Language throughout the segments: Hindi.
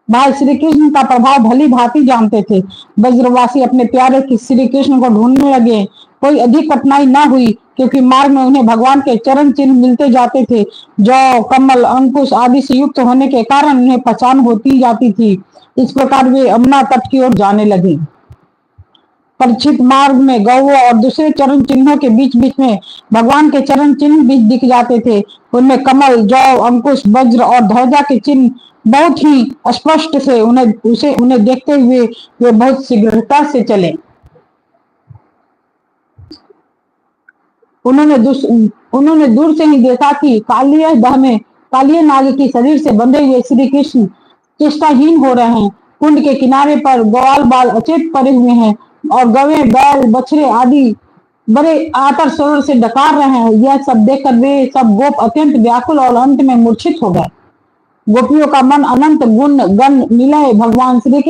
भाई श्री कृष्ण का प्रभाव भली भांति जानते थे। ब्रजवासी अपने प्यारे श्री कृष्ण को ढूंढने लगे। कोई अधिक कठिनाई न हुई, क्योंकि मार्ग में उन्हें भगवान के चरण चिन्ह मिलते जाते थे। जौ, कमल, अंकुश आदि से युक्त होने के कारण उन्हें पहचान होती जाती थी। इस प्रकार वे यमुना तट की ओर जाने लगे। परीक्षित, मार्ग में गौओं और दूसरे चरण चिन्हों के बीच बीच में भगवान के चरण चिन्ह भी दिख जाते थे। उनमें कमल, जौ, अंकुश, वज्र और ध्वजा के चिन्ह बहुत ही स्पष्ट से उन्हें देखते हुए वे बहुत शीघ्रता से चले। उन्होंने दूर से ही देखा कि कालिया नाग की शरीर से बंधे हुए श्री कृष्ण चेष्टाहीन हो रहे हैं। कुंड के किनारे पर ग्वाल बाल अचेत पड़े हुए हैं और गवे, बैल, बछड़े आदि बड़े आतर स्वर से डकार रहे हैं। यह सब देखकर वे सब गोप अत्यंत व्याकुल और अंत में मूर्छित हो गए। गोपियों का मन अनंत गुण गण मिलय भगवान श्री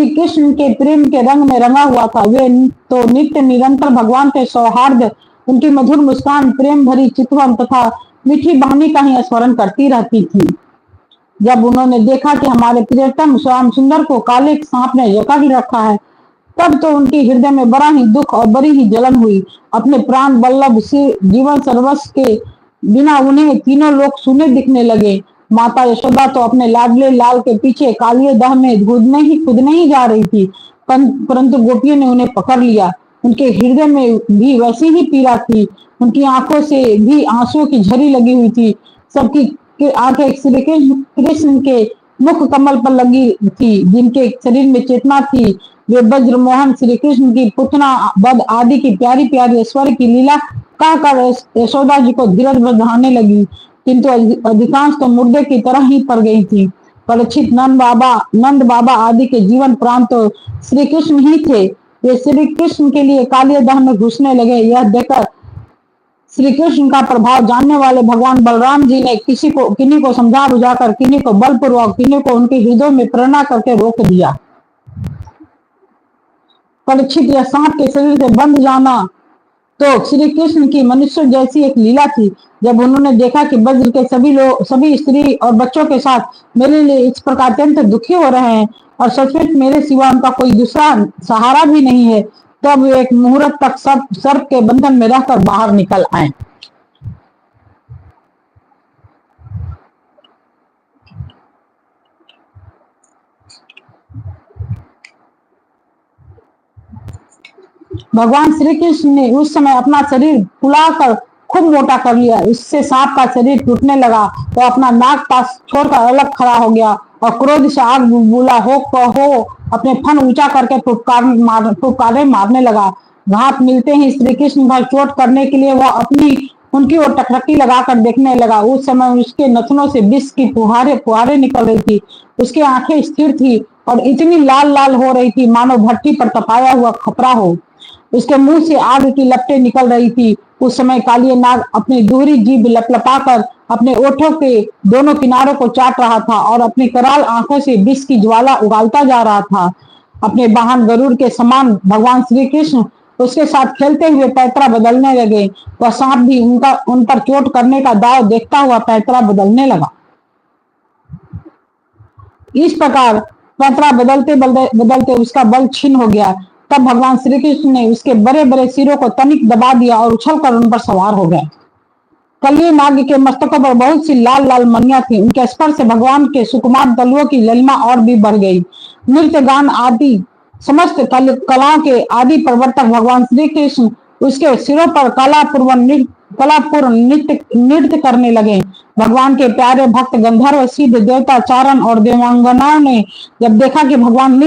कृष्ण के प्रेम के रंग में रंगा हुआ था। वे तो नित्य निरंतर भगवान के सौहार्द, उनकी मधुर मुस्कान, प्रेम भरी चितवन तथा मीठी वाणी का ही स्मरण करती रहती थी। जब उन्होंने देखा कि हमारे प्रियतम श्याम सुंदर को काले सांप ने जकड़ रखा है, तब तो उनके हृदय में बड़ा ही दुख और बड़ी ही जलन हुई। अपने प्राण वल्लभ से जीवन सर्वस्व के बिना उन्हें तीनों लोग सूने दिखने लगे। माता यशोदा तो अपने लाडले लाल के पीछे कालिए दह में कूदने ही जा रही थी, परंतु गोपियों ने उन्हें पकड़ लिया। उनके हृदय में भी वैसी ही पीड़ा थी। उनकी आंखों से भी आंसुओं की झरी लगी हुई थी। सबकी आंखें श्री कृष्ण के मुख कमल पर लगी थी, जिनके शरीर में चेतना थी। वे वज्र मोहन श्री कृष्ण की पुतना बद आदि की प्यारी प्यारी ऐश्वर्य की लीला कहकर यशोदा जी को धीरज बधाने लगी, किंतु अधिकांश तो मुर्दे की तरह ही पड़ गई थी। परीक्षित, नंद बाबा आदि के जीवन प्राण तो श्री कृष्ण ही थे। वे श्री कृष्ण के लिए कालिया दह में घुसने लगे। यह देखकर श्री कृष्ण का प्रभाव जानने वाले भगवान बलराम जी ने किन्हीं को समझा बुझाकर, किन्हीं को बलपूर्वक, किन्हीं को उनके हृदय में प्रेरणा करके रोक दिया। परीक्षित, यह सांप के शरीर से बंध जाना तो श्री कृष्ण की मनुष्य जैसी एक लीला थी। जब उन्होंने देखा कि वज्र के सभी स्त्री और बच्चों के साथ मेरे लिए इस प्रकार अत्यंत दुखी हो रहे हैं और सचमुच मेरे सिवा उनका कोई दूसरा सहारा भी नहीं है, तब वे एक मुहूर्त तक सर्प के बंधन में रहकर बाहर निकल आए। भगवान श्री कृष्ण ने उस समय अपना शरीर फुलाकर खूब मोटा कर लिया। इससे सांप का शरीर टूटने लगा तो अपना नाक पास छोड़कर अलग खड़ा हो गया और क्रोध से आग बुला हो अपने फन ऊंचा करके फुफकारे मारने लगा। घात मिलते ही श्री कृष्ण पर चोट करने के लिए वह उनकी ओर टकटकी लगाकर देखने लगा। उस समय उसके नथनों से विष की फुहारे निकल रही थी। उसकी आंखें स्थिर थी और इतनी लाल लाल हो रही थी मानो भट्टी पर तपाया हुआ खपरा हो। उसके मुंह से आग की लपटें निकल रही थी। उस समय कालिया नाग अपनी दोहरी जीभ लपलपाकर अपने ओठों के दोनों किनारों को चाट रहा था और अपनी कराल आंखों से विष की ज्वाला उगालता जा रहा था। अपने वाहन गरुड़ के समान भगवान श्री कृष्ण उसके साथ खेलते हुए पैतरा बदलने लगे। वह सांप भी उन पर चोट करने का दाव देखता हुआ पैतरा बदलने लगा। इस प्रकार पैतरा बदलते बदलते उसका बल छीन हो गया। तब भगवान श्री कृष्ण ने उसके बड़े बड़े सिरों को तनिक दबा दिया और उछलकर उन पर सवार हो गए। कलिया नाग के मस्तकों पर बहुत सी लाल लाल मणियां थी। उनके स्पर्श से भगवान के सुकुमार तलुओं की ललिमा और भी बढ़ गई। नृत्य गान आदि समस्त कलाओं के आदि प्रवर्तक भगवान श्री कृष्ण उसके सिरों पर कलापूर्ण नृत्य करने लगे। भगवान के प्यारे भक्त गंधर्व, सिद्ध, देवता, चारण और देवांगनाओं ने जब देखा कि भगवान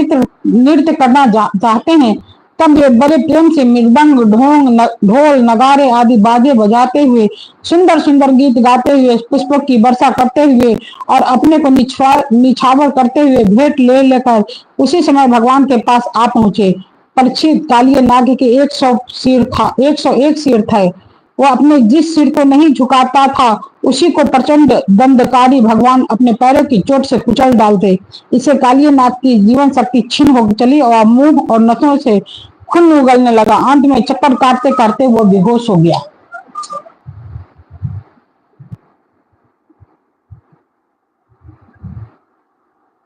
नृत्य करना चाहते हैं, तब वे बड़े प्रेम से मृदंग, ढोल, नगारे आदि बाजे बजाते हुए, सुंदर सुंदर गीत गाते हुए, पुष्पों की वर्षा करते हुए और अपने को निछावर करते हुए भेंट ले लेकर उसी समय भगवान के पास आ पहुंचे। परीक्षित, कालिया नाग के 101 सिर थे। वह अपने जिस सिर को नहीं झुकाता था उसी को प्रचंड दंडकारी भगवान अपने पैरों की चोट से कुचल डालते। इससे कालिया नाग की जीवन शक्ति छीन हो चली और मुंह और नसों से खून उगलने लगा। अंत में चक्कर काटते काटते वो बेहोश हो गया।